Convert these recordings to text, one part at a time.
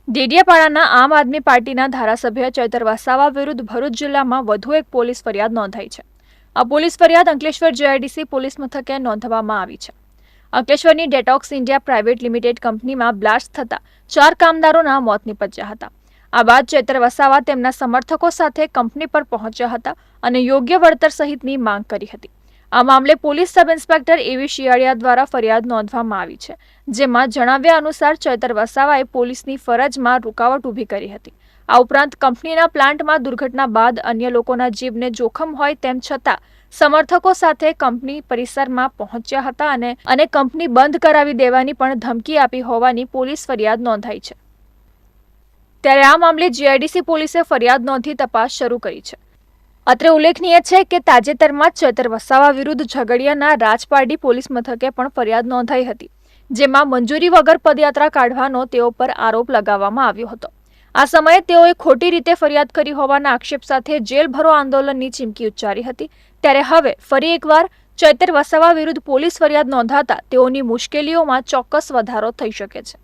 ડેડિયાપાડાના આમ આદમી પાર્ટીના ધારાસભ્ય ચૈતર વસાવા વિરુદ્ધ ભરૂચ જિલ્લામાં વધુ એક પોલીસ ફરિયાદ નોંધાઈ છે. આ પોલીસ ફરિયાદ અંકલેશ્વર જીઆઈડીસી પોલીસ મથકે નોંધવામાં આવી છે. અંકલેશ્વરની ડેટોક્સ ઇન્ડિયા પ્રાઇવેટ લિમિટેડ કંપનીમાં બ્લાસ્ટ થતા 4 કામદારોના મોત નીપજ્યા હતા. આ બાદ ચૈતર વસાવા તેમના સમર્થકો સાથે કંપની પર પહોંચ્યા હતા અને યોગ્ય વળતર સહિતની માંગ કરી હતી. આ મામલે પોલીસ સબ ઇન્સ્પેક્ટર એવી શિયાળિયા દ્વારા ફરિયાદ નોંધવામાં આવી છે, જેમાં જણાવ્યા અનુસાર ચૈતર વસાવાએ પોલીસની ફરજમાં રૂકાવટ ઊભી કરી હતી. આ ઉપરાંત કંપનીના પ્લાન્ટમાં દુર્ઘટના બાદ અન્ય લોકોના જીવને જોખમ હોય તેમ છતાં સમર્થકો સાથે કંપની પરિસરમાં પહોંચ્યા હતા અને કંપની બંધ કરાવી દેવાની પણ ધમકી આપી હોવાની પોલીસ ફરિયાદ નોંધાઈ છે. ત્યારે આ મામલે જીઆઈડીસી પોલીસે ફરિયાદ નોંધી તપાસ શરૂ કરી છે. અત્રે ઉલ્લેખનીય છે કે તાજેતરમાં ચૈતર વસાવા વિરુદ્ધ ઝઘડિયાના રાજપારડી પોલીસ મથકે પણ ફરિયાદ નોંધાઈ હતી, જેમાં મંજૂરી વગર પદયાત્રા કાઢવાનો તેઓ પર આરોપ લગાવવામાં આવ્યો હતો. આ સમયે તેઓએ ખોટી રીતે ફરિયાદ કરી હોવાના આક્ષેપ સાથે જેલ ભરો આંદોલનની ચીમકી ઉચ્ચારી હતી. ત્યારે હવે ફરી એકવાર ચૈતર વસાવા વિરુદ્ધ પોલીસ ફરિયાદ નોંધાતા તેઓની મુશ્કેલીઓમાં ચોક્કસ વધારો થઈ શકે છે.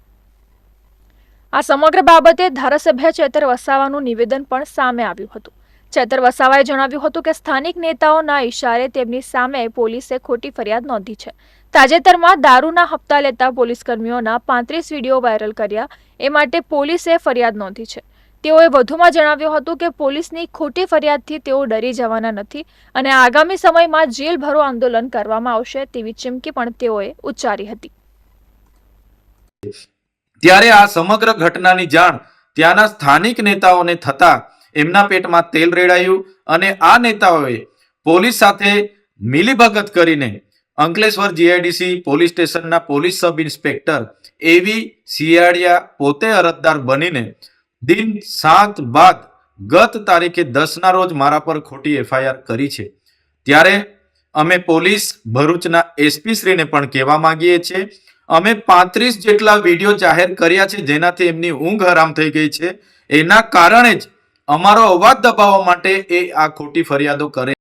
આ સમગ્ર બાબતે ધારાસભ્ય ચૈતર વસાવાનું નિવેદન પણ સામે આવ્યું હતું. ચૈતર વસાવાએ જણાવ્યું હતું કે સ્થાનિક નેતાઓના ઇશારે તેમની સામે પોલીસે ખોટી ફરિયાદ નોંધી છે. તાજેતરમાં દારૂના હપ્તા લેતા પોલીસકર્મીઓના 35 વિડીયો વાયરલ કર્યા એ માટે પોલીસે ફરિયાદ નોંધી છે. તેઓએ વધુમાં જણાવ્યું હતું કે પોલીસની ખોટી ફરિયાદથી તેઓ ડરી જવાના નથી અને આગામી સમયમાં જેલ ભરો આંદોલન કરવામાં આવશે તેવી ચીમકી પણ તેઓએ ઉચ્ચારી હતી. ત્યારે આ સમગ્ર ઘટનાની જાણ ત્યાંના સ્થાનિક નેતાઓને થતા એમના પેટમાં તેલ રેડાયું અને આ નેતાઓએ પોલીસ સાથે મિલીભગત કરીને અંકલેશ્વર જીઆઈડીસી પોલીસ સ્ટેશનના પોલીસ સબ ઇન્સ્પેક્ટર એવી શિયાળિયા પોતે અરજદાર બનીને દિન 7 બાદ ગત તારીખે 10 ના રોજ મારા પર ખોટી એફઆઈઆર કરી છે. ત્યારે અમે પોલીસ ભરૂચના એસપી શ્રીને પણ કહેવા માંગીએ છીએ, અમે 35 જેટલા વિડીયો જાહેર કર્યા છે જેનાથી એમની ઊંઘ હરામ થઈ ગઈ છે. એના કારણે જ અમારો અવાજ દબાવવા માટે એ આ ખોટી ફરિયાદો કરે